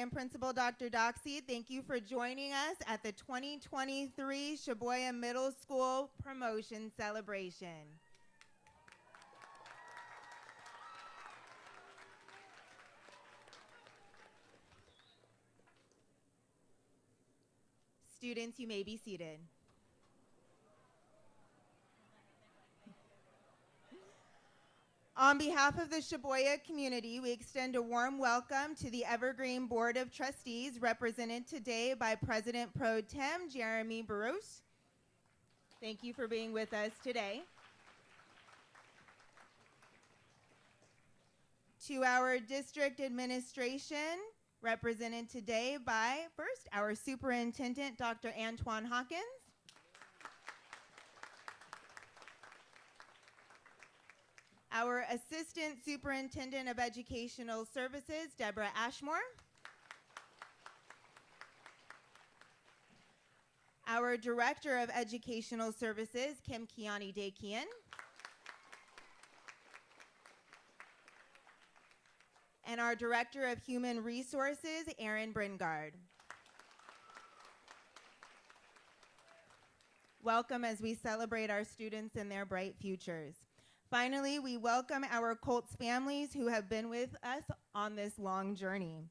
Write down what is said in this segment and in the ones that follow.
Assistant Principal Dr. Doxy, thank you for joining us at the 2023 Chaboya Middle School Promotion Celebration. Students, you may be seated. On behalf of the Chaboya community, we extend a warm welcome to the Evergreen Board of Trustees, represented today by President Pro Tem Jeremy Burroughs. Thank you for being with us today. To our district administration, represented today by, first, our Superintendent, Dr. Antoine Hawkins. Our Assistant Superintendent of Educational Services, Deborah Ashmore. Our Director of Educational Services, Kim Kiani Dakian. And our Director of Human Resources, Erin Bringard. Welcome as we celebrate our students and their bright futures. Finally, we welcome our Colts families who have been with us on this long journey.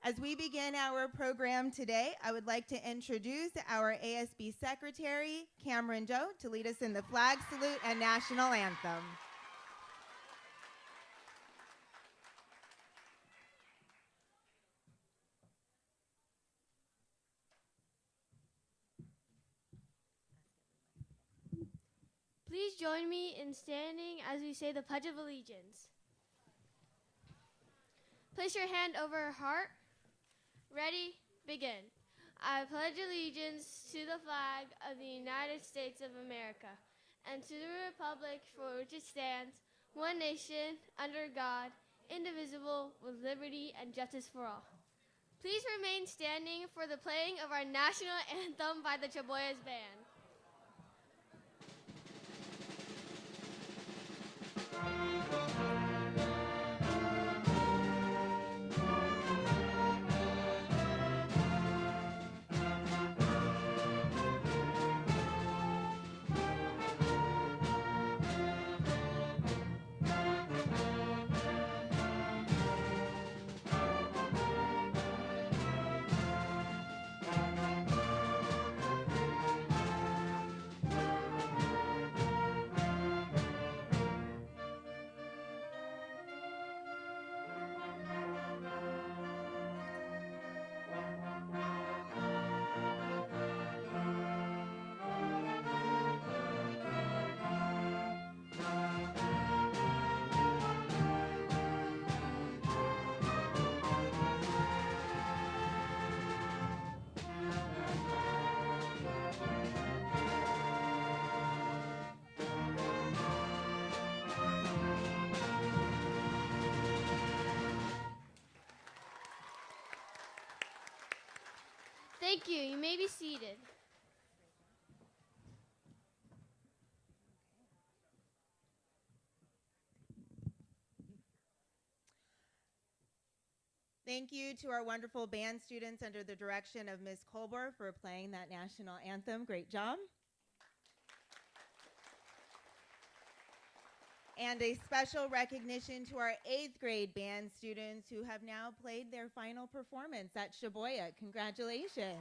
As we begin our program today, I would like to introduce our ASB Secretary, Cameron Doe, to lead us in the flag salute and national anthem. Please join me in standing as we say the Pledge of Allegiance. Place your hand over your heart. Ready? Begin. I pledge allegiance to the flag of the United States of America and to the republic for which it stands, one nation, under God, indivisible, with liberty and justice for all. Please remain standing for the playing of our national anthem by the Chaboya's band. Thank you. You may be seated. Thank you to our wonderful band students under the direction of Ms. Colbert for playing that national anthem. Great job. And a special recognition to our 8th grade band students who have now played their final performance at Chaboya. Congratulations.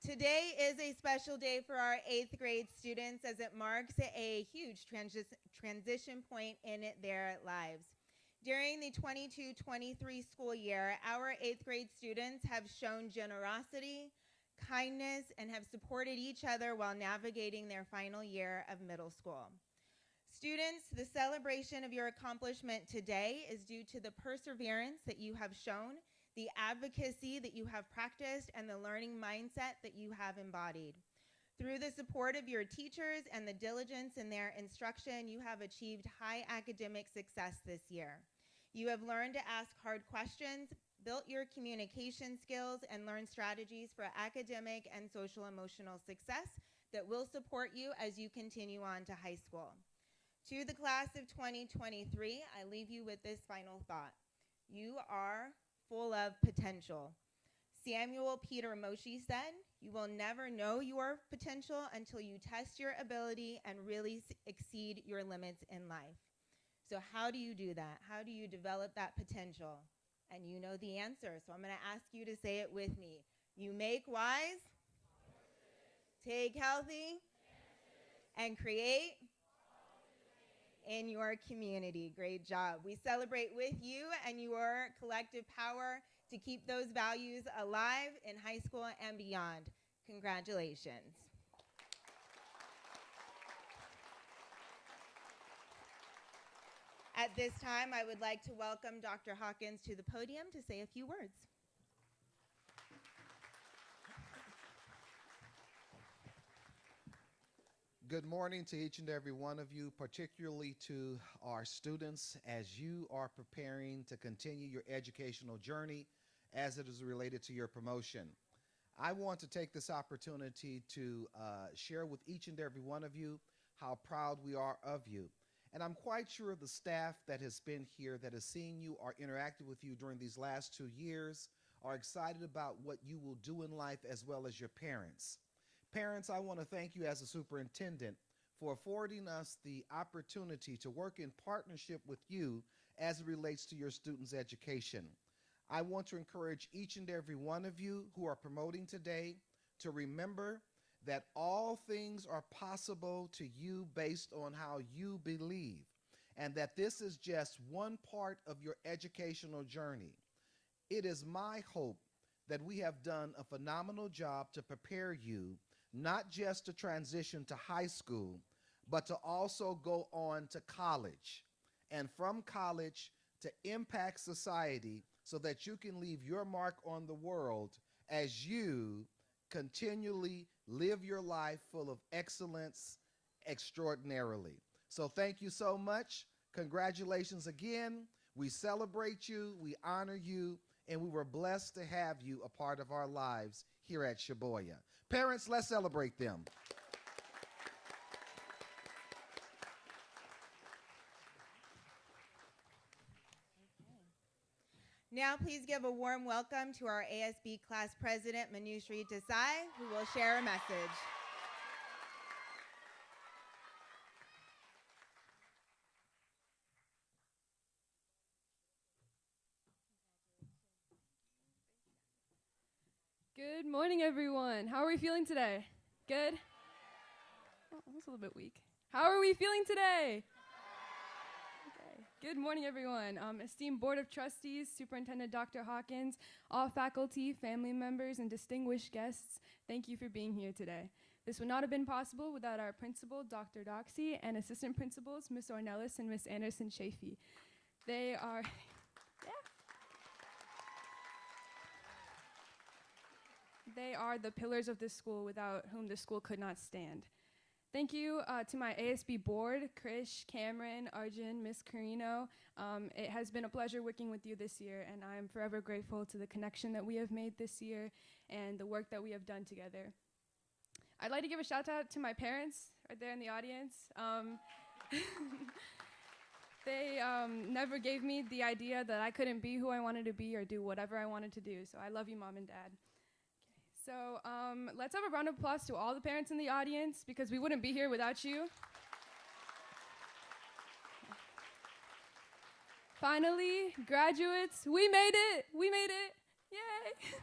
Today is a special day for our 8th grade students as it marks a huge transition point in their lives. During the 22-23 school year, our 8th grade students have shown generosity, kindness, and have supported each other while navigating their final year of middle school. Students, the celebration of your accomplishment today is due to the perseverance that you have shown, the advocacy that you have practiced, and the learning mindset that you have embodied. Through the support of your teachers and the diligence in their instruction, you have achieved high academic success this year. You have learned to ask hard questions, built your communication skills, and learned strategies for academic and social emotional success that will support you as you continue on to high school. To the class of 2023, I leave you with this final thought. You are full of potential. Samuel Peter Moshe said, "You will never know your potential until you test your ability and really exceed your limits in life." So how do you do that? How do you develop that potential? And you know the answer, so I'm going to ask you to say it with me. You make wise, take healthy, and create in your community. Great job. We celebrate with you and your collective power to keep those values alive in high school and beyond. Congratulations. At this time, I would like to welcome Dr. Hawkins to the podium to say a few words. Good morning to each and every one of you, particularly to our students as you are preparing to continue your educational journey as it is related to your promotion. I want to take this opportunity to share with each and every one of you how proud we are of you. And I'm quite sure the staff that has been here, that has seen you or interacted with you during these last 2 years, are excited about what you will do in life as well as your parents. Parents, I want to thank you as a superintendent for affording us the opportunity to work in partnership with you as it relates to your students' education. I want to encourage each and every one of you who are promoting today to remember that all things are possible to you based on how you believe, and that this is just one part of your educational journey. It is my hope that we have done a phenomenal job to prepare you not just to transition to high school, but to also go on to college, and from college to impact society so that you can leave your mark on the world as you continually live your life full of excellence extraordinarily. So thank you so much. Congratulations again. We celebrate you, we honor you, and we were blessed to have you a part of our lives here at Chaboya. Parents, let's celebrate them. Now please give a warm welcome to our ASB class president, Manushree Desai, who will share a message. Good morning, everyone. How are we feeling today? Good? Oh, that was a little bit weak. How are we feeling today? Okay. Good morning, everyone. Esteemed Board of Trustees, Superintendent Dr. Hawkins, all faculty, family members, and distinguished guests, thank you for being here today. This would not have been possible without our principal, Dr. Doxy, and assistant principals, Ms. Ornelas and Ms. Anderson-Chafee. They are... They are the pillars of this school without whom the school could not stand. Thank you to my ASB board, Krish, Cameron, Arjun, Ms. Carino. It has been a pleasure working with you this year, and I'm forever grateful to the connection that we have made this year and the work that we have done together. I'd like to give a shout out to my parents right there in the audience. They never gave me the idea that I couldn't be who I wanted to be or do whatever I wanted to do, so I love you, Mom and Dad. So let's have a round of applause to all the parents in the audience, because we wouldn't be here without you. Finally, graduates, we made it! We made it! Yay!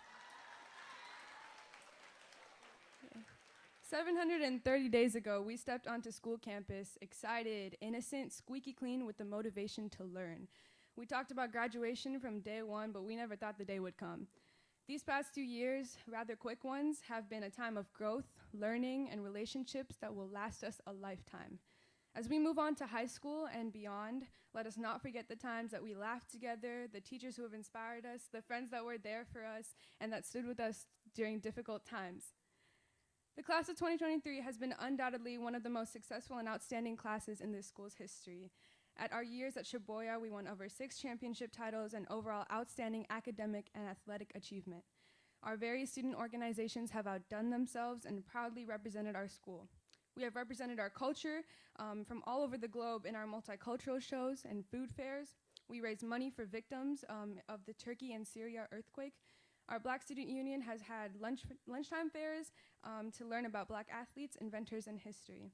730 days ago, we stepped onto school campus, excited, innocent, squeaky clean with the motivation to learn. We talked about graduation from day one, but we never thought the day would come. These past 2 years, rather quick ones, have been a time of growth, learning, and relationships that will last us a lifetime. As we move on to high school and beyond, let us not forget the times that we laughed together, the teachers who have inspired us, the friends that were there for us, and that stood with us during difficult times. The class of 2023 has been undoubtedly one of the most successful and outstanding classes in this school's history. At our years at Chaboya, we won over 6 championship titles and overall outstanding academic and athletic achievement. Our various student organizations have outdone themselves and proudly represented our school. We have represented our culture from all over the globe in our multicultural shows and food fairs. We raise money for victims of the Turkey and Syria earthquake. Our Black Student Union has had lunchtime fairs to learn about Black athletes, inventors, and history.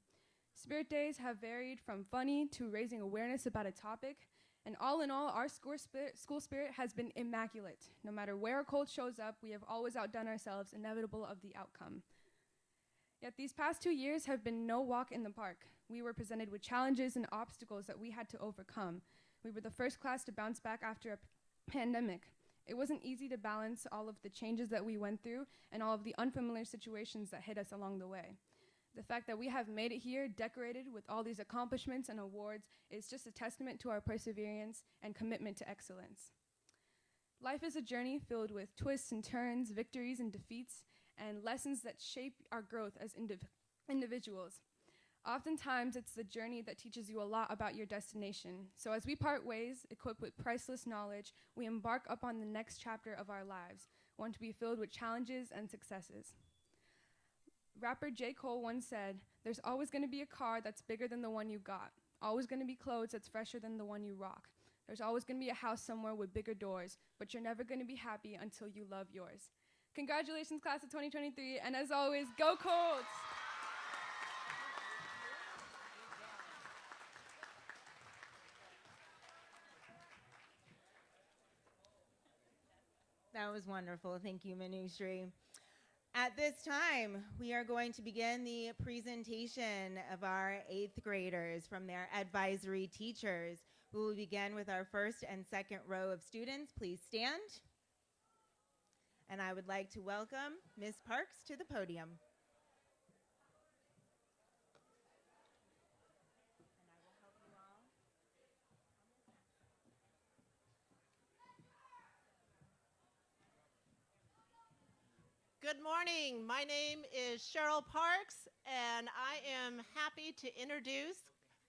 Spirit Days have varied from funny to raising awareness about a topic. And all in all, our school spirit has been immaculate. No matter where a cold shows up, we have always outdone ourselves, inevitable of the outcome. Yet these past 2 years have been no walk in the park. We were presented with challenges and obstacles that we had to overcome. We were the first class to bounce back after a pandemic. It wasn't easy to balance all of the changes that we went through and all of the unfamiliar situations that hit us along the way. The fact that we have made it here, decorated with all these accomplishments and awards, is just a testament to our perseverance and commitment to excellence. Life is a journey filled with twists and turns, victories and defeats, and lessons that shape our growth as individuals. Oftentimes, it's the journey that teaches you a lot about your destination. So as we part ways, equipped with priceless knowledge, we embark upon the next chapter of our lives, one to be filled with challenges and successes. Rapper J. Cole once said, "There's always going to be a car that's bigger than the one you got. Always going to be clothes that's fresher than the one you rock. There's always going to be a house somewhere with bigger doors, but you're never going to be happy until you love yours." Congratulations, class of 2023, and as always, go Colts! That was wonderful. Thank you, Manushree. At this time, we are going to begin the presentation of our 8th graders from their advisory teachers. We will begin with our first and second row of students. Please stand. And I would like to welcome Ms. Parks to the podium. Good morning. My name is Cheryl Parks, and I am happy to introduce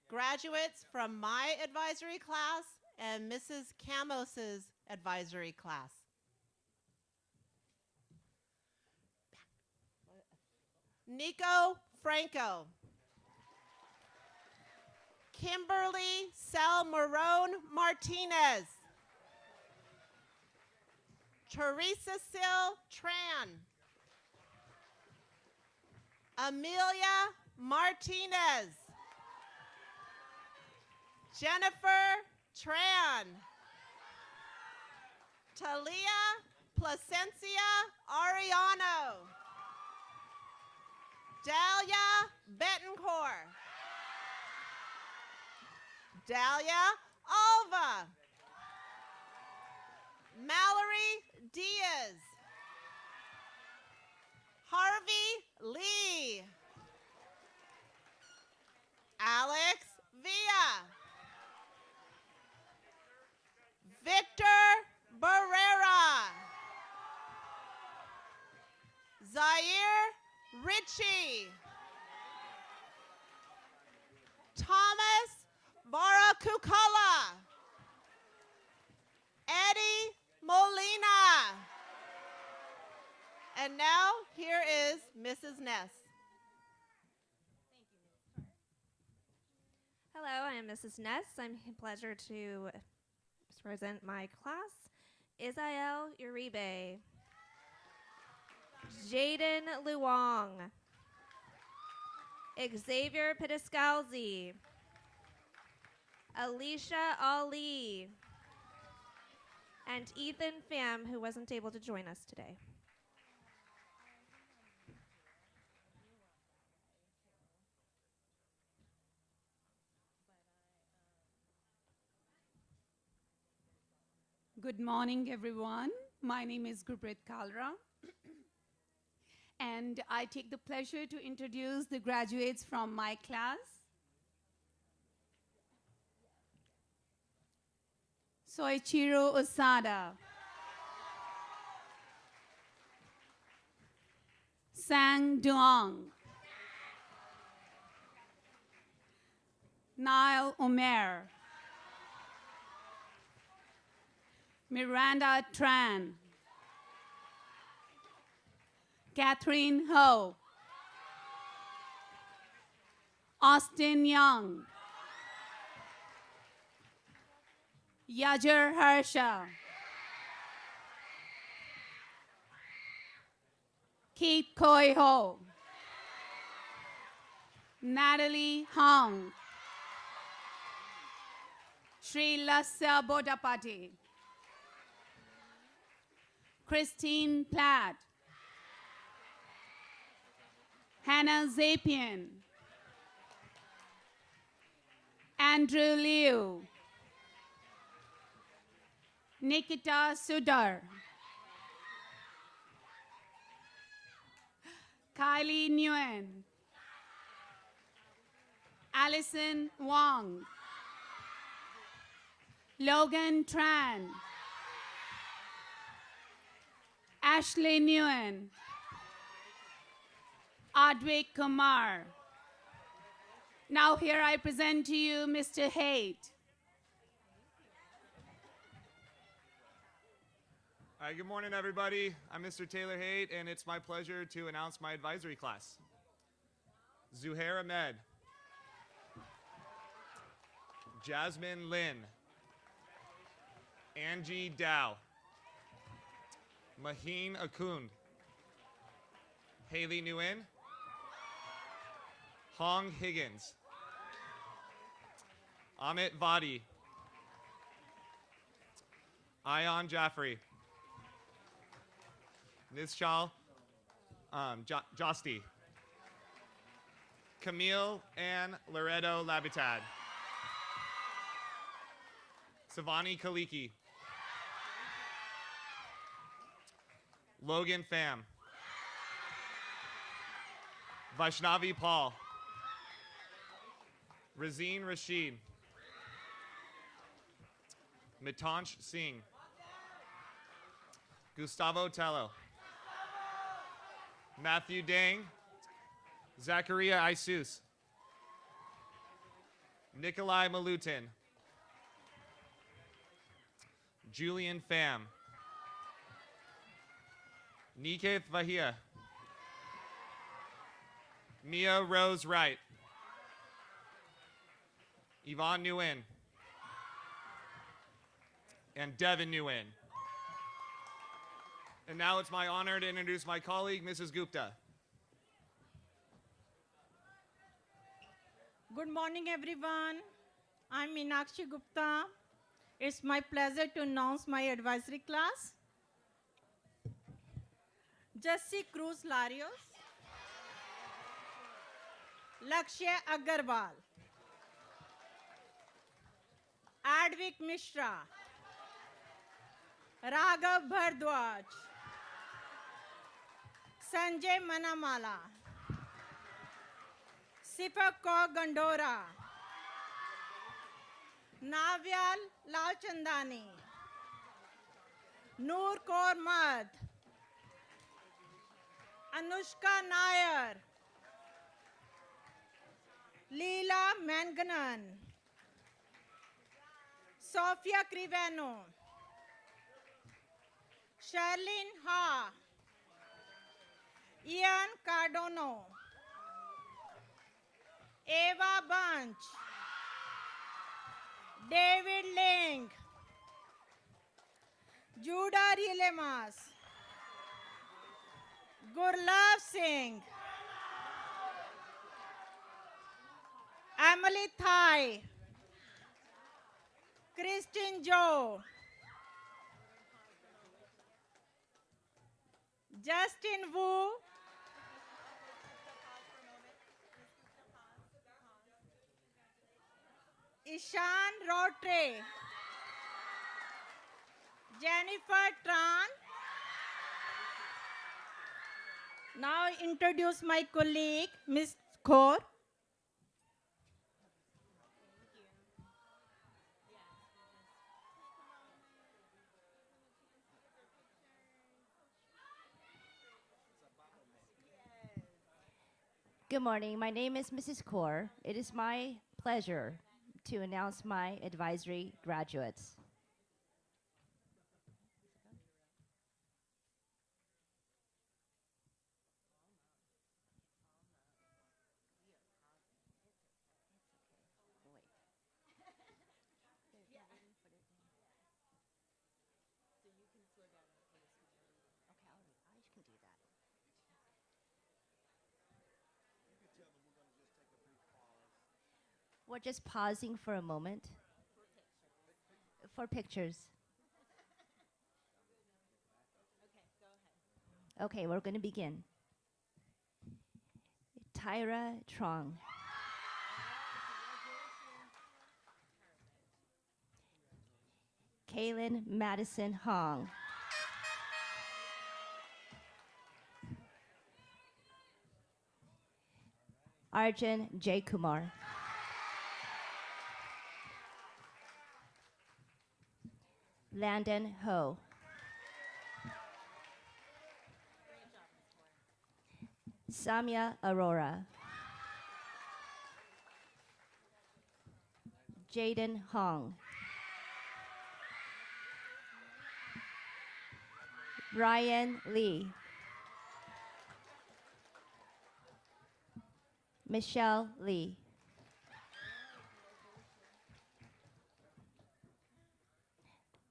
graduates from my advisory class and Mrs. Camos's advisory class. Nico Franco. Kimberly Salmarone Martinez. Teresa Sil Tran. Amelia Martinez. Jennifer Tran. Talia Placencia Ariano. Dahlia Betancourt. Dahlia Alva. Mallory Diaz. Harvey Lee. Alex Villa. Victor Barrera. Zaire Ritchie. Thomas Barakukala. Eddie Molina. And now, here is Mrs. Ness. Hello, I am Mrs. Ness. I'm pleasure to present my class. Isael Uribe. Jaden Luong. Xavier Pidiscalzi. Alicia Ali. And Ethan Pham, who wasn't able to join us today. Good morning, everyone. My name is Gurpreet Kalra, and I take the pleasure to introduce the graduates from my class. Soichiro Osada, Sang Duong, Niall Omer, Miranda Tran, Catherine Ho, Austin Young, Yajar Harsha, Keith Koi Ho, Natalie Hong, Sri Lasya Bodapati, Christine Platt, Hannah Zapian, Andrew Liu, Nikita Sudar, Kylie Nguyen, Allison Wong, Logan Tran, Ashley Nguyen, Advik Kumar. Now here I present to you Mr. Haight. All right, good morning, everybody. I'm Mr. Taylor Haight, and it's my pleasure to announce my advisory class. Zuhair Ahmed, Jasmine Lin, Angie Dow, Maheen Akund, Haley Nguyen, Hong Higgins, Amit Vadi, Ayan Jaffrey, Nishchal Josti, Camille and Loretto Labitad, Savani Kaliki, Logan Pham, Vaishnavi Paul, Razeen Rashid, Mitansh Singh, Gustavo Tello, Matthew Dang, Zachariah Isus, Nikolai Malutin, Julian Pham, Niketh Vahia, Mia Rose Wright, Yvonne Nguyen, and Devin Nguyen. And now it's my honor to introduce my colleague, Mrs. Gupta. Good morning, everyone. I'm Meenakshi Gupta. It's my pleasure to announce my advisory class. Jesse Cruz Larios, Lakshya Agarwal, Advik Mishra, Raghav Bhardwaj, Sanjay Manamala, Sipak Kaur Gandora, Navyal Lalchandani, Noor Kaur Mad, Anushka Nair, Leela Manganan, Sofia Criveno, Charlene Ha, Ian Cardono, Eva Bunch, David Ling, Judah Rilemas, Gurlav Singh, Emily Thai, Christine Joe, Justin Wu, Ishan Rotre, Jennifer Tran. Now I introduce my colleague, Ms. Kaur. Good morning. My name is Mrs. Kaur. It is my pleasure to announce my advisory graduates. We're just pausing for a moment. For pictures. Okay, we're going to begin. Tyra Trong. Kaylin Madison Hong. Arjun J. Kumar. Landon Ho. Samya Arora. Jaden Hong. Ryan Lee. Michelle Lee.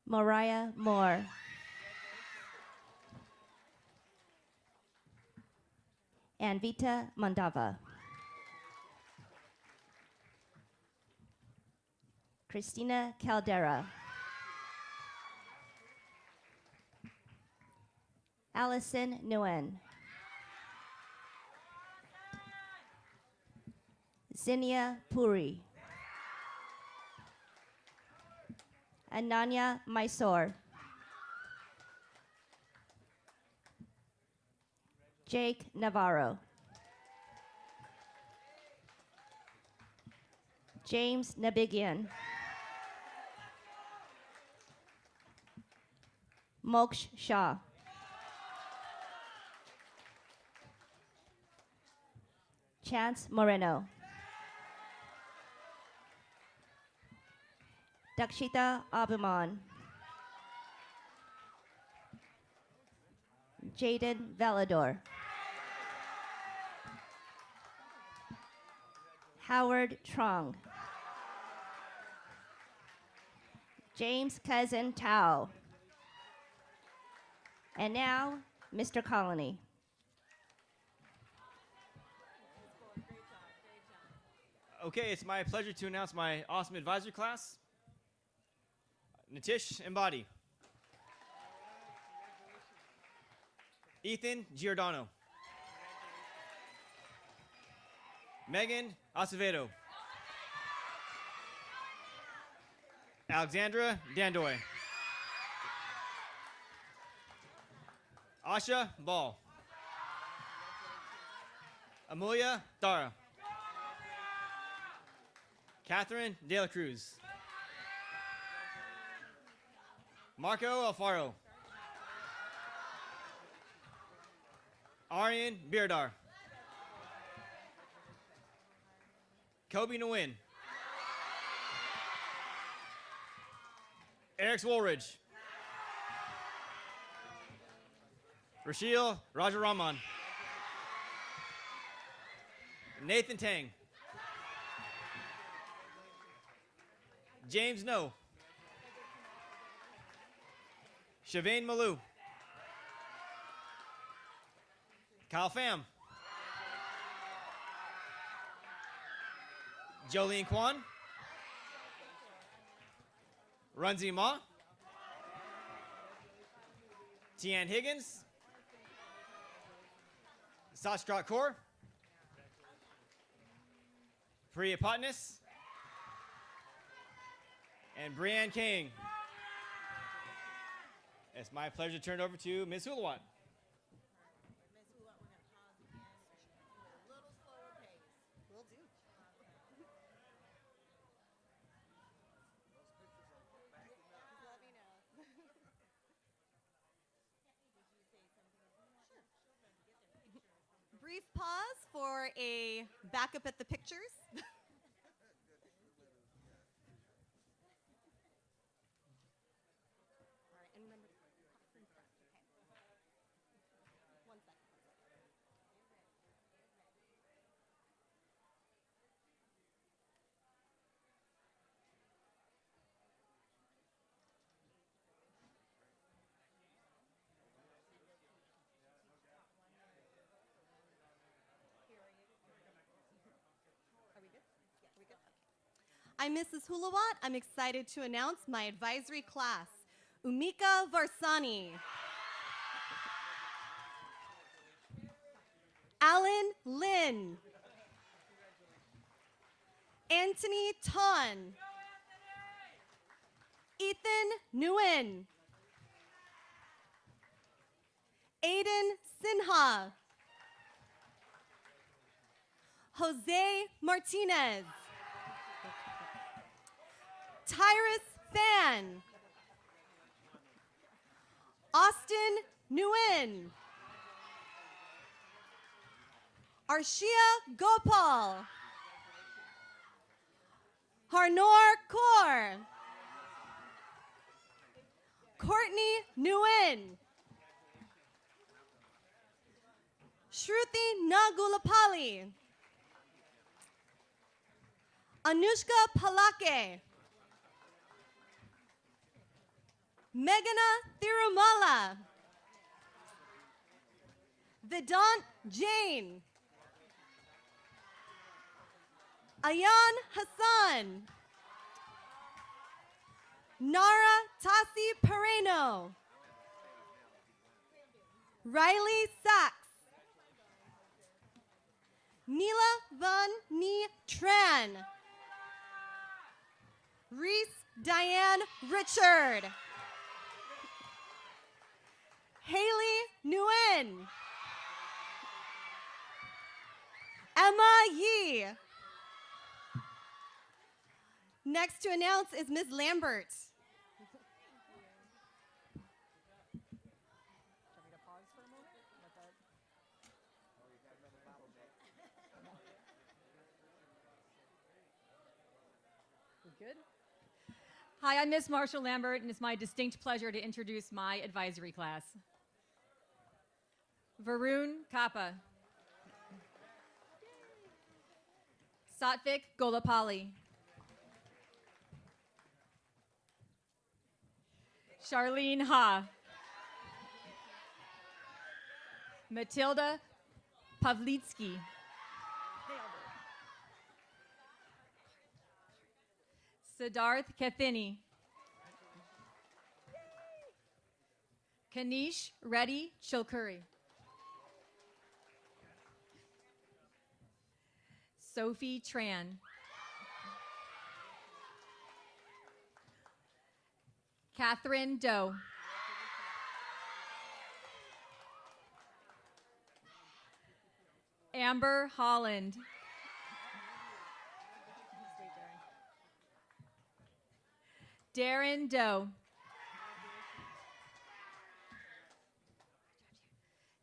Mariah Moore. And Vita Mandava. Christina Caldera. Allison Nguyen. Zinnia Puri. Ananya Mysore. Jake Navarro. James Nabigian. Moksh Shah. Chance Moreno. Dakshita Abiman. Jaden Velador. Howard Trong. James Cousin Tao. And now, Mr. Colony. Okay, it's my pleasure to announce my awesome advisory class. Nitish Embody. Ethan Giordano. Megan Acevedo. Alexandra Dandoy. Asha Ball. Amelia Dara. Catherine De La Cruz. Marco Alfaro. Aryan Birdar. Kobe Nguyen. Eric Woolridge. Rashil Rajaraman. Nathan Tang. James No. Shavane Malou. Kyle Pham. Jolene Kwan. Runzi Ma. Tian Higgins. Sashkrat Kaur. Priya Patnis. And Brianne King. It's my pleasure to turn it over to Ms. Hulawat. Brief pause for a backup at the pictures. All right, and remember, front, okay? 1 second. Are we good? I'm Mrs. Hulawat. I'm excited to announce my advisory class. Umika Varsani. Alan Lin. Anthony Ton. Ethan Nguyen. Aiden Sinha. Jose Martinez. Tyrus Fan. Austin Nguyen. Arshia Gopal. Harnor Kaur. Courtney Nguyen. Shruti Nagulapali. Anushka Palake. Meghana Thirumala. Vedant Jain. Ayan Hassan. Nara Tasi Pereno. Riley Sachs. Neela Van Ni Tran. Reese Diane Richard. Haley Nguyen. Emma Yee. Next to announce is Ms. Lambert. Good. Hi, I'm Miss Marshall Lambert, and it's my distinct pleasure to introduce my advisory class. Varun Kappa. Satvik Golapali. Charlene Ha. Matilda Pavlitsky. Siddharth Kathini. Kanish Reddy Chilkuri. Sophie Tran. Catherine Doe. Amber Holland. Darren Doe.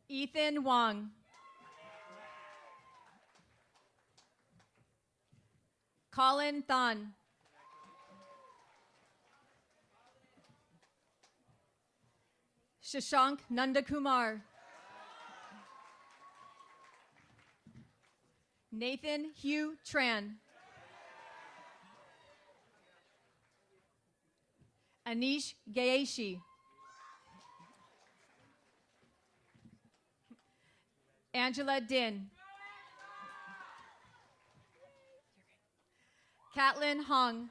Ethan Wong. Colin Thun. Shashank Nandakumar. Nathan Hugh Tran. Anish Gayeshi. Angela Din. Catlin Hong.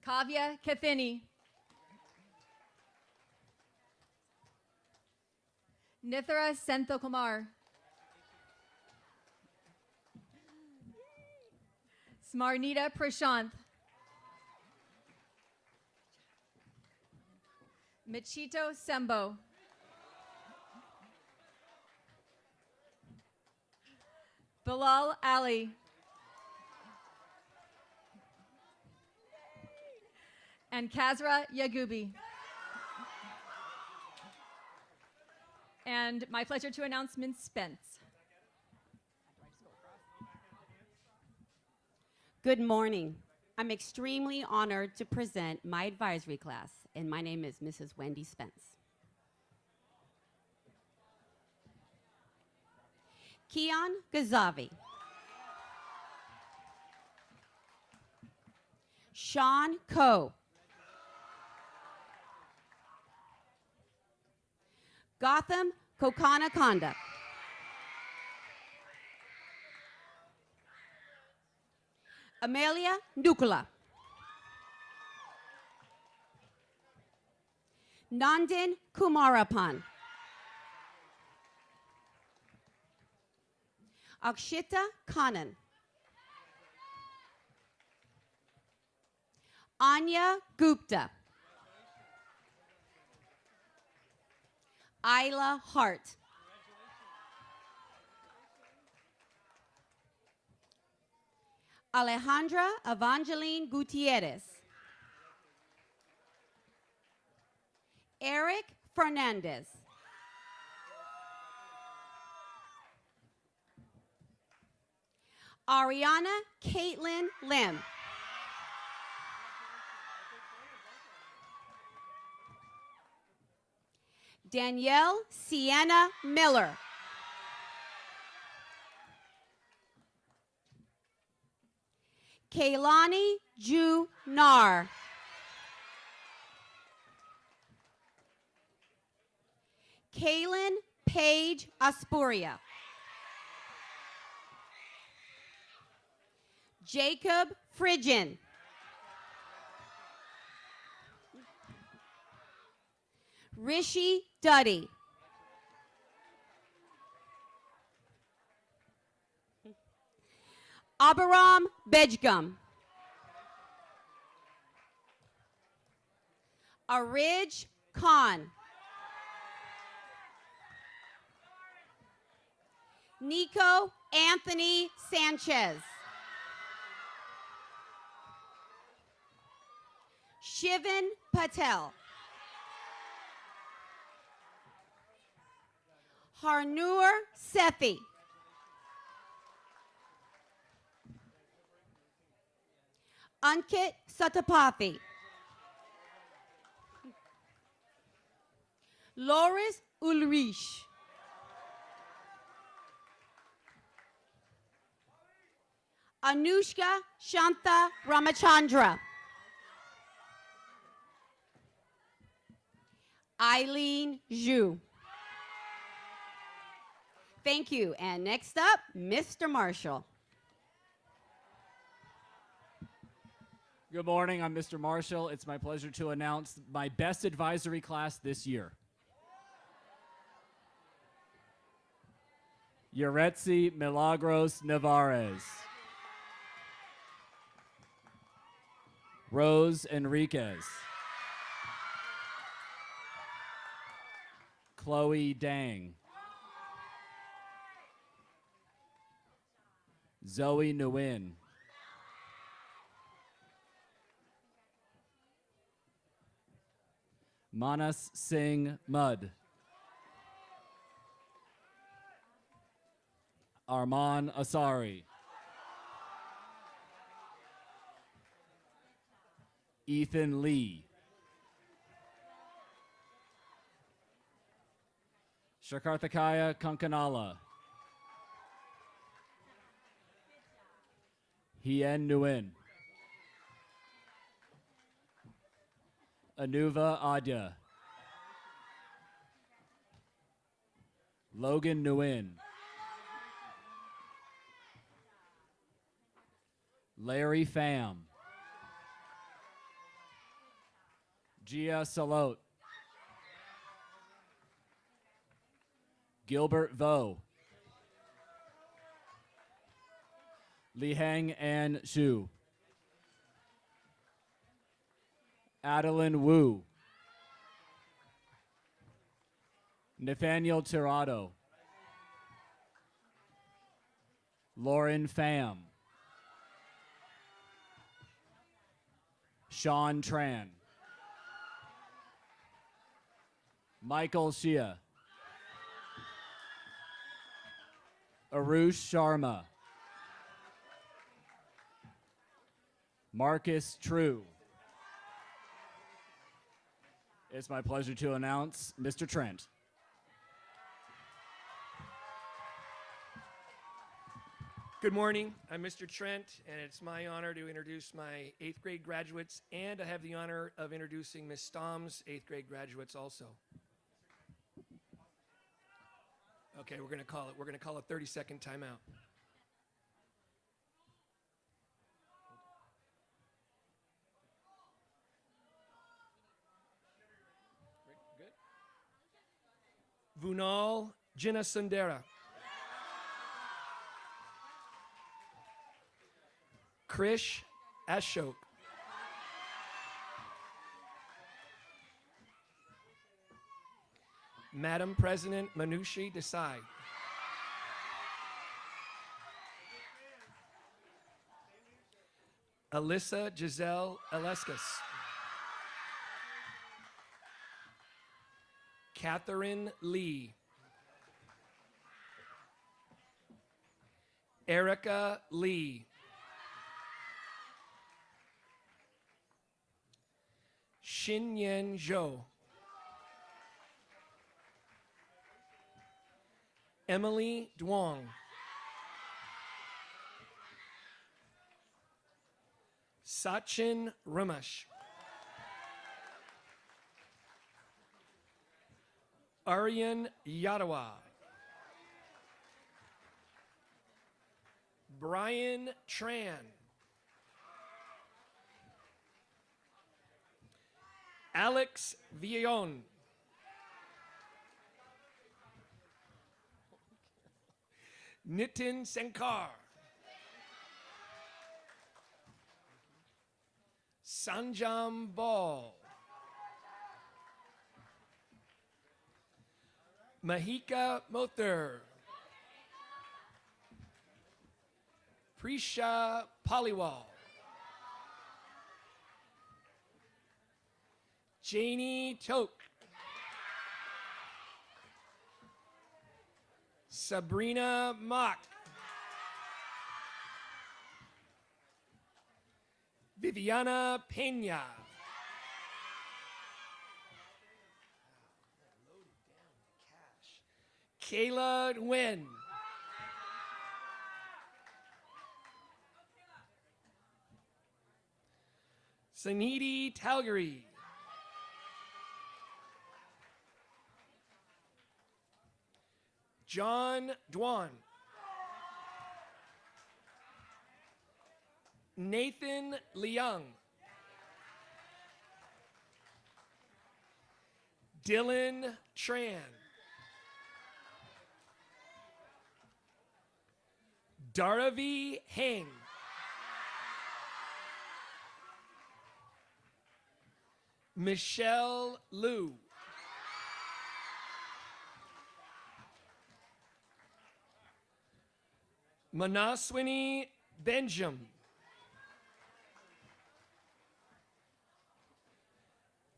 Kavya Kathini. Nithara Senthokumar. Smarnita Prashanth. Michito Sembo. Bilal Ali. And Kazra Yagubi. And my pleasure to announce Ms. Spence. Good morning. I'm extremely honored to present my advisory class, and my name is Mrs. Wendy Spence. Keon Gazavi. Sean Coe. Gotham Kokanakonda. Amelia Nukula. Nandan Kumarapan. Akshita Kanan. Anya Gupta. Isla Hart. Alejandra Evangeline Gutierrez. Eric Fernandez. Ariana Caitlin Lim. Danielle Sienna Miller. Kaylani Ju Nar. Kaylin Paige Aspuria. Jacob Fridgen. Rishi Duddy. Abaram Bejgum. Arij Khan. Nico Anthony Sanchez. Shivan Patel. Harnoor Sethi. Ankit Satapathy. Loris Ulrich. Anushka Shanta Ramachandra. Eileen Zhu. Thank you. And next up, Mr. Marshall. Good morning, I'm Mr. Marshall. It's my pleasure to announce my best advisory class this year. Yaretsi Milagros Navarez. Rose Enriquez. Chloe Dang. Zoe Nguyen. Manas Singh Mudd. Arman Asari. Ethan Lee. Shakarthakaya Kankanala. Hien Nguyen. Anuva Adya. Logan Nguyen. Larry Pham. Gia Salot. Gilbert Vo. Lihang An Shu. Adeline Wu. Nathaniel Tirado. Lauren Pham. Sean Tran. Michael Shia. Arush Sharma. Marcus True. It's my pleasure to announce Mr. Trent. Good morning, I'm Mr. Trent, and it's my honor to introduce my 8th grade graduates, and I have the honor of introducing Ms. Stom's 8th grade graduates also. Okay, we're gonna call a 30-second timeout. Vunal Jinasundara. Krish Ashok. Madam President Manushi Desai. Alyssa Giselle Alescas. Catherine Lee. Erica Lee. Xinyan Zhou. Emily Duong. Sachin Ramesh. Aryan Yadawa. Brian Tran. Alex Villon. Nitin Sankar. Sanjam Ball. Mahika Mothur. Prisha Paliwal. Janie Toke. Sabrina Mock. Viviana Pena. Kayla Nguyen. Sanidi Talgary. John Dwan. Nathan Leung. Dylan Tran. Daravi Heng. Michelle Liu. Manaswini Benjam.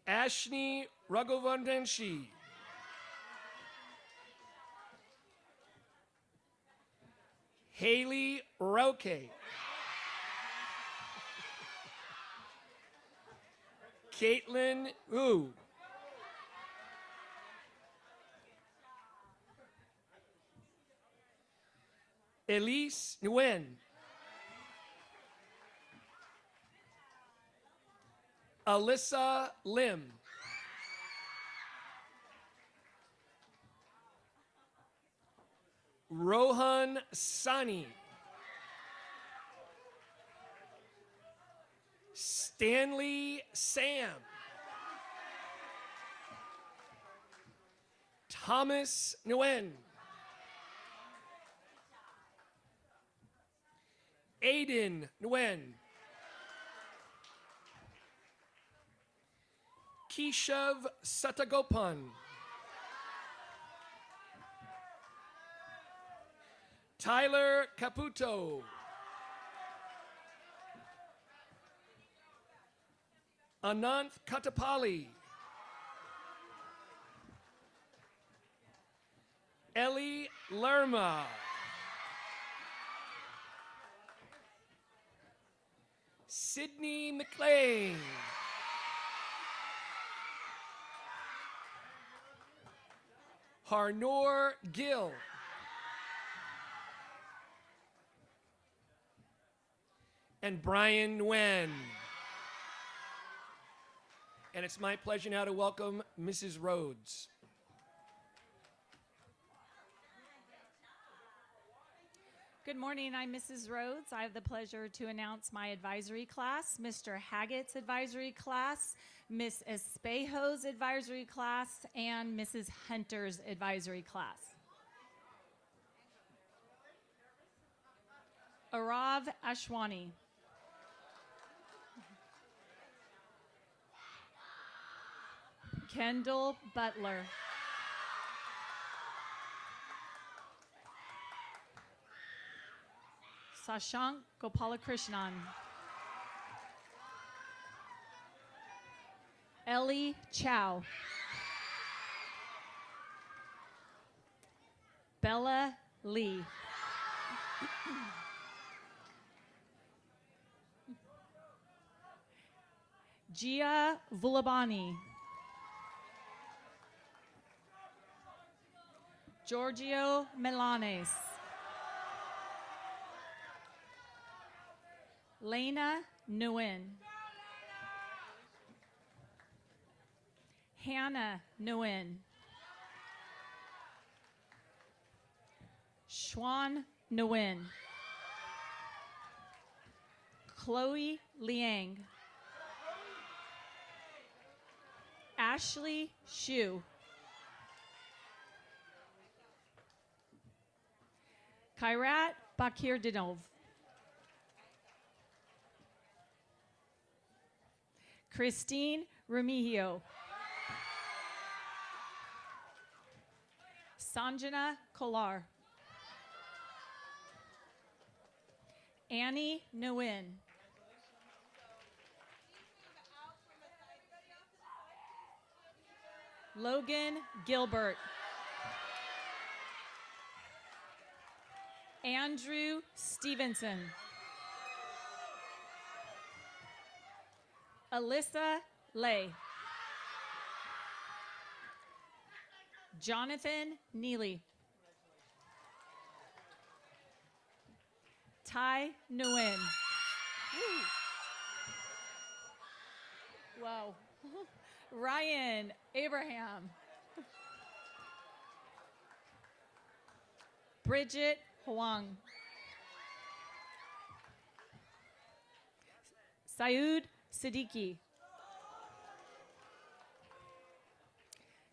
Ashni Raghuvandanshi. Haley Roque. Caitlin Wu. Elise Nguyen. Alyssa Lim. Rohan Sani. Stanley Sam. Thomas Nguyen. Aiden Nguyen. Keshav Satagopan. Tyler Caputo. Anant Katapali. Ellie Lerma. Sydney McLean. Harnor Gill. And Brian Nguyen. And it's my pleasure now to welcome Mrs. Rhodes. Good morning, I'm Mrs. Rhodes. I have the pleasure to announce my advisory class, Mr. Haggett's advisory class, Miss Espejo's advisory class, and Mrs. Hunter's advisory class. Arav Ashwani. Kendall Butler. Sashank Gopalakrishnan. Ellie Chow. Bella Lee. Gia Vulabani. Giorgio Milanes. Lena Nguyen. Hannah Nguyen. Xuan Nguyen. Chloe Liang. Ashley Shu. Kairat Bakirdinov. Christine Remigio. Sanjana Kolar. Annie Nguyen. Logan Gilbert. Andrew Stevenson. Alyssa Lay. Jonathan Neely. Ty Nguyen. Wow. Ryan Abraham. Bridget Huang. Sayud Siddiqui.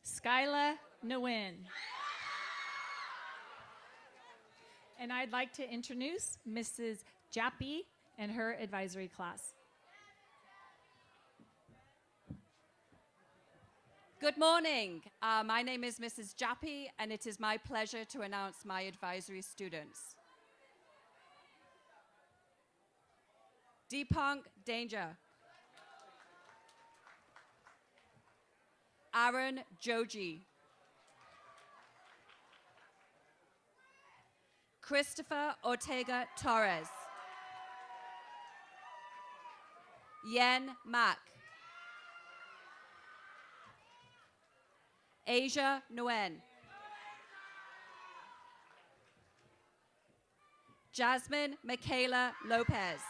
Skyla Nguyen. And I'd like to introduce Mrs. Jappy and her advisory class. Good morning. My name is Mrs. Jappy, and it is my pleasure to announce my advisory students. Deepunk Danger. Aaron Joji. Christopher Ortega Torres. Yen Mack. Asia Nguyen. Jasmine Michaela Lopez.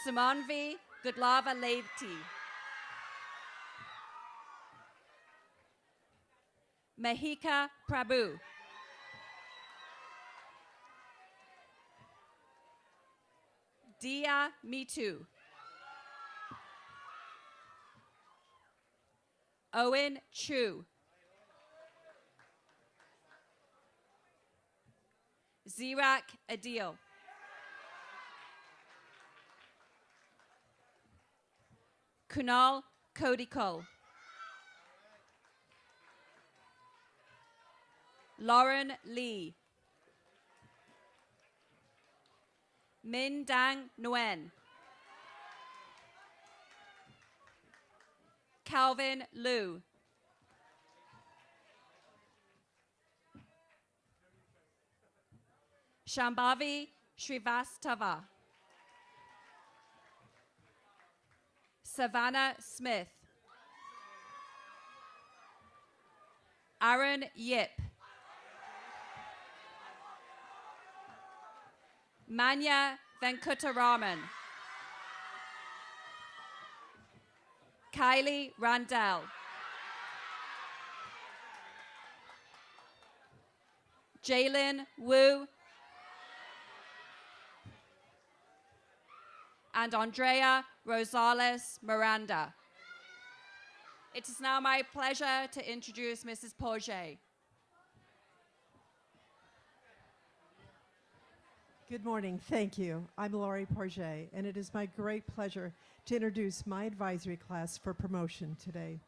Simanvi Gudlava Leiti. Mahika Prabhu. Dia Mitu. Owen Chu. Zirak Adil. Kunal Kodikol. Lauren Lee. Min Dang Nguyen. Calvin Liu. Shambhavi Srivastava. Savannah Smith. Aaron Yip. Manya Venkataraman. Kylie Randell. Jalen Wu, and Andrea Rosales Miranda. It is now my pleasure to introduce Mrs. Porget. Good morning. Thank you. I'm Laurie Porget, and it is my great pleasure to introduce my advisory class for promotion today.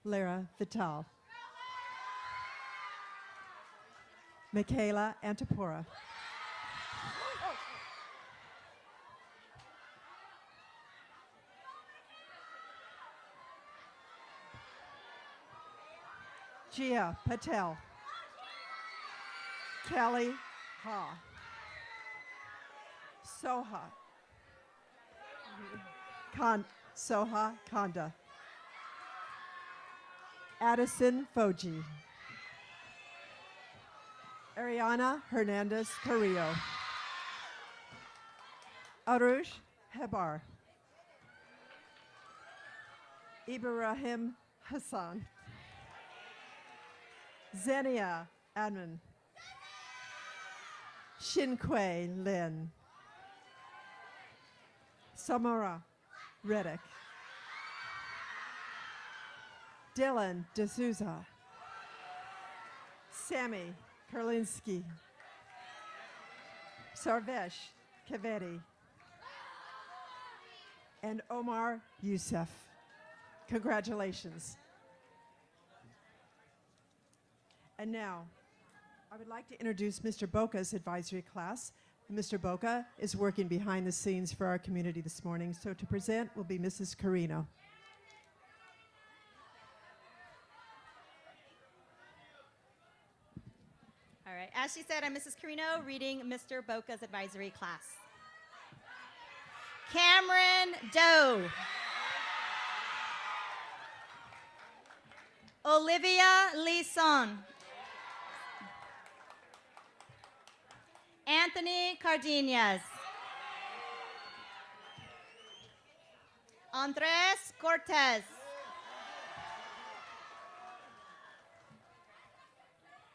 Lara Vital, Michaela Antipora, Gia Patel, Kelly Ha, Soha Kanda, Addison Foji, Ariana Hernandez Carrillo, Arush Hebar, Ibrahim Hassan, Zenia Admin, Shinquei Lin, Samara Reddick, Dylan D'Souza, Sammy Kerlinsky, Sarvesh Kaveri, and Omar Youssef. Congratulations. And now, I would like to introduce Mr. Boca's advisory class. Mr. Boca is working behind the scenes for our community this morning, so to present will be Mrs. Carino. All right, as she said, I'm Mrs. Carino reading Mr. Boca's advisory class. Cameron Doe. Olivia Leeson. Anthony Cardenas. Andres Cortez.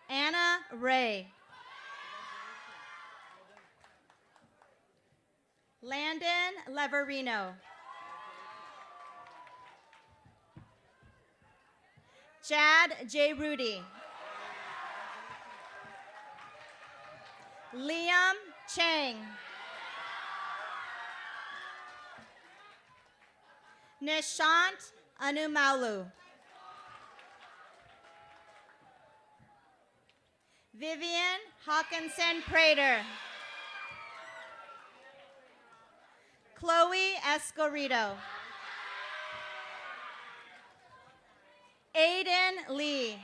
Anna Ray. Landon Leverino. Chad J. Rudy. Liam Chang. Nishant Anumalu. Vivian Hawkinson Prater. Chloe Escorito. Aiden Lee.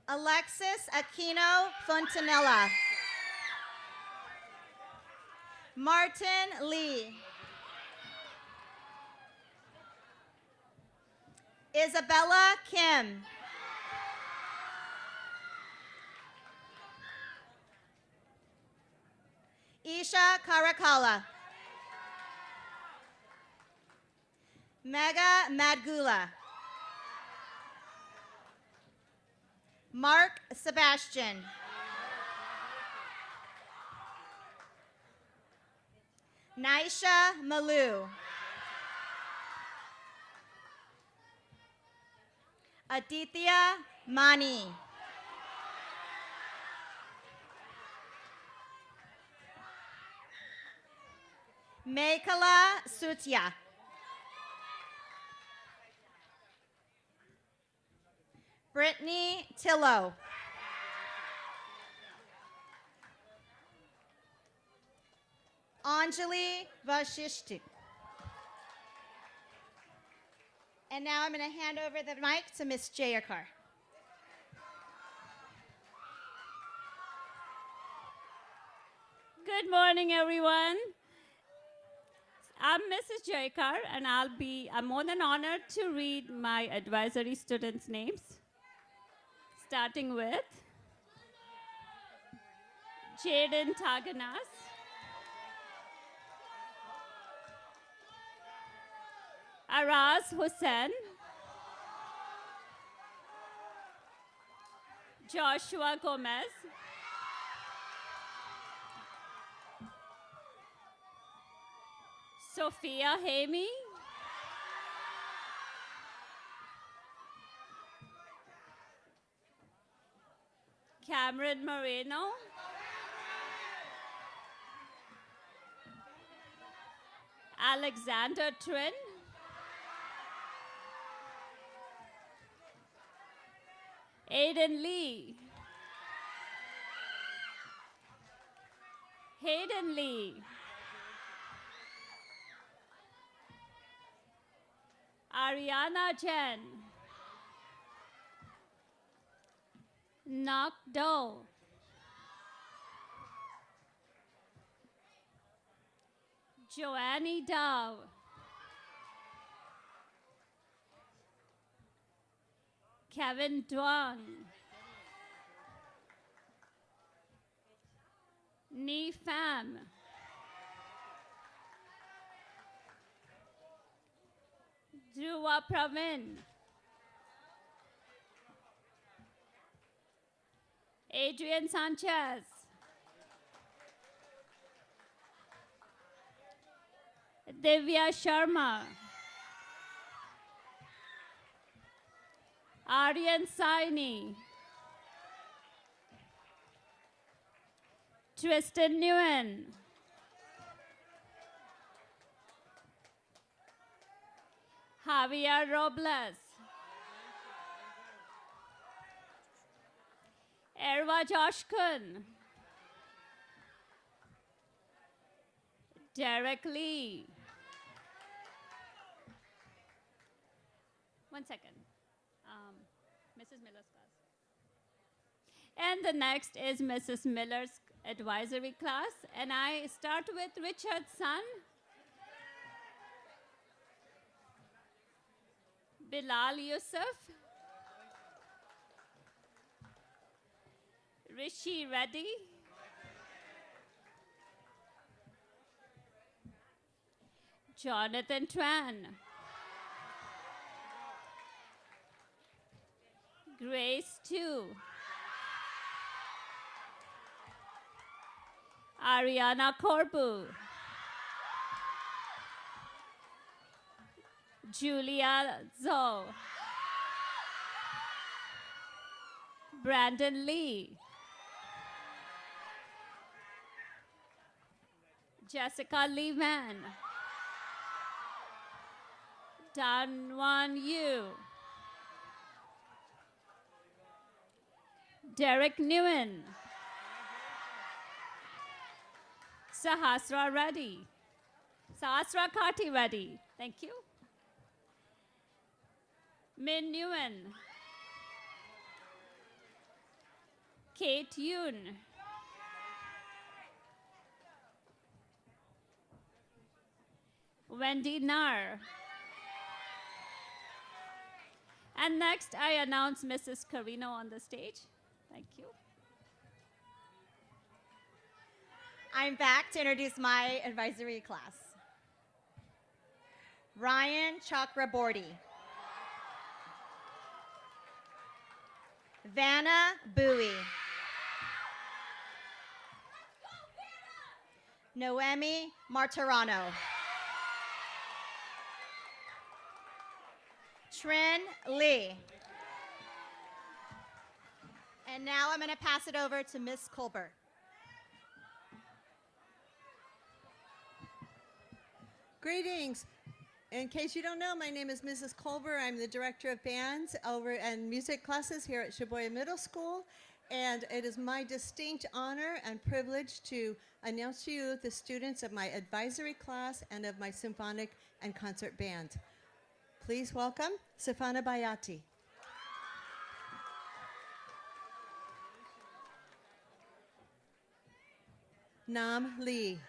Alexis Aquino Fontanella. Martin Lee. Isabella Kim. Isha Karakala. Mega Madgula. Mark Sebastian. Naisha Malou. Aditya Mani. Mekala Sutya. Brittany Tillo. Anjali Vashishti. And now I'm going to hand over the mic to Miss Jayakar. Good morning, everyone. I'm Mrs. Jaikar, and I'm more than honored to read my advisory students' names, starting with Jaden Taganas, Araz Hussain, Joshua Gomez, Sophia Hamey, Cameron Moreno, Alexander Trin, Aiden Lee, Hayden Lee, Ariana Jen, Nok Do, Joanne Dove, Kevin Duan, Ni Pham, Dhruva Pravin, Adrian Sanchez, Divya Sharma, Aryan Saini, Tristan Nguyen, Javier Robles, Erwa Joshkun, Derek Lee. One second. Mrs. Miller's class. And the next is Mrs. Miller's advisory class. And I start with Richard's son, Bilal Yusuf, Rishi Reddy, Jonathan Tran, Grace Tu, Ariana Corbu, Julia Zhou, Brandon Lee, Jessica Leeman, Danwan Yu, Derek Nguyen, Sahasra Reddy, Sahasra Kati Reddy, thank you. Min Nguyen, Kate Yoon, Wendy Nar. And next, I announce Mrs. Carino on the stage. Thank you. I'm back to introduce my advisory class. Ryan Chakraborty, Vanna Bowie, Noemi Martirano, Trin Lee. And now I'm going to pass it over to Miss Colbert. Greetings. In case you don't know, my name is Mrs. Colbert. I'm the director of bands and music classes here at Chaboya Middle School. And it is my distinct honor and privilege to announce to you the students of my advisory class and of my symphonic and concert band. Please welcome Safana Bayati. Nam Lee.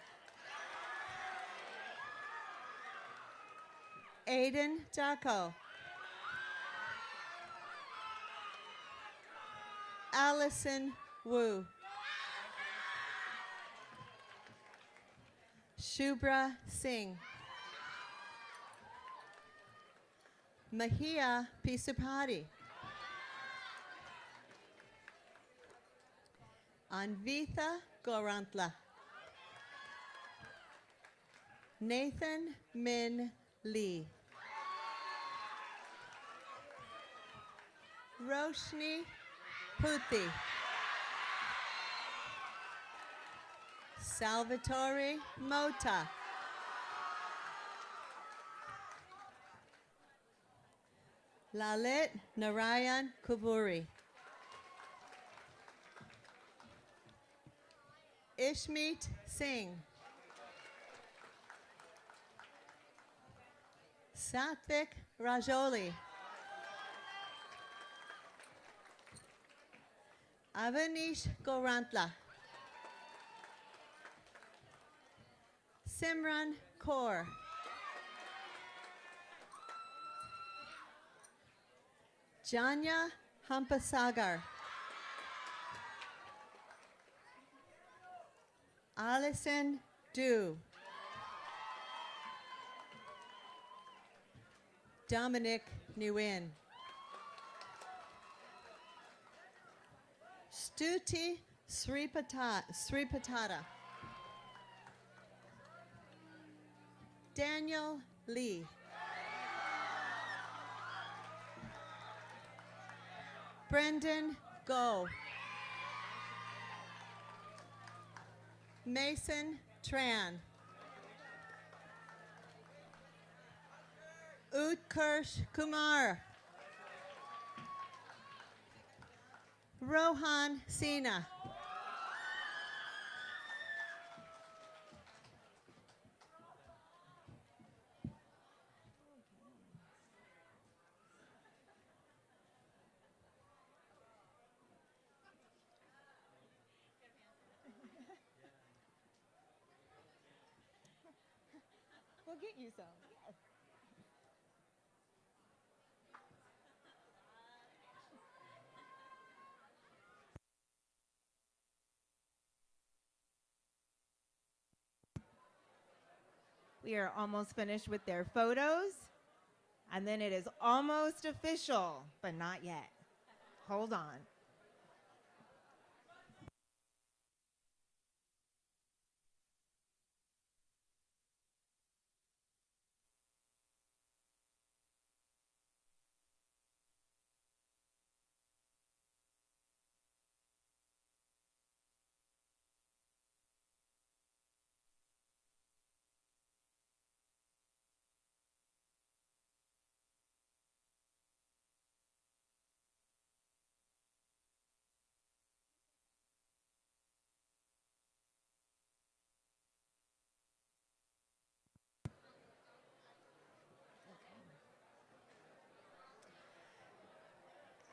Aiden Daco. Allison Wu. Shubra Singh. Mahia Pisupati. Anvitha Gorantla. Nathan Min Lee. Roshni Puthi. Salvatore Mota. Lalit Narayan Kuburi. Ishmeet Singh. Satvik Rajoli. Avanish Gorantla. Simran Kaur. Janya Hampasagar. Alison Du. Dominic Nguyen. Stuti Sripatata. Daniel Lee. Brendan Go. Mason Tran. Utkarsh Kumar. Rohan Sina. We'll get you some. Yes. We are almost finished with their photos. And then it is almost official, but not yet. Hold on.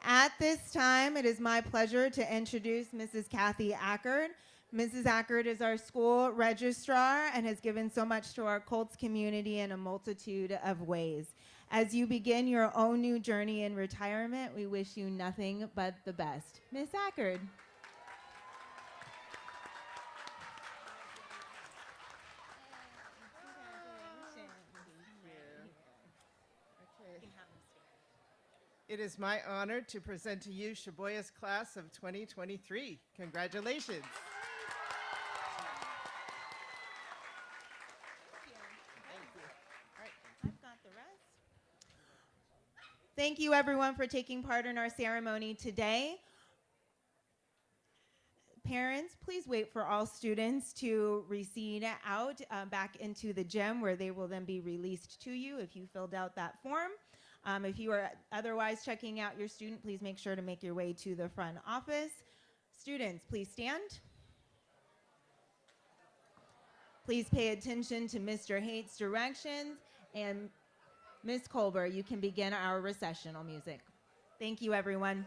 At this time, it is my pleasure to introduce Mrs. Kathy Ackard. Mrs. Ackard is our school registrar and has given so much to our Colts community in a multitude of ways. As you begin your own new journey in retirement, we wish you nothing but the best. Ms. Ackard. It is my honor to present to you Chaboya's class of 2023. Congratulations. I've got the rest. Thank you, everyone, for taking part in our ceremony today. Parents, please wait for all students to recede out back into the gym where they will then be released to you if you filled out that form. If you are otherwise checking out your student, please make sure to make your way to the front office. Students, please stand. Please pay attention to Mr. Haight's directions, and Ms. Colbert, you can begin our recessional music. Thank you, everyone.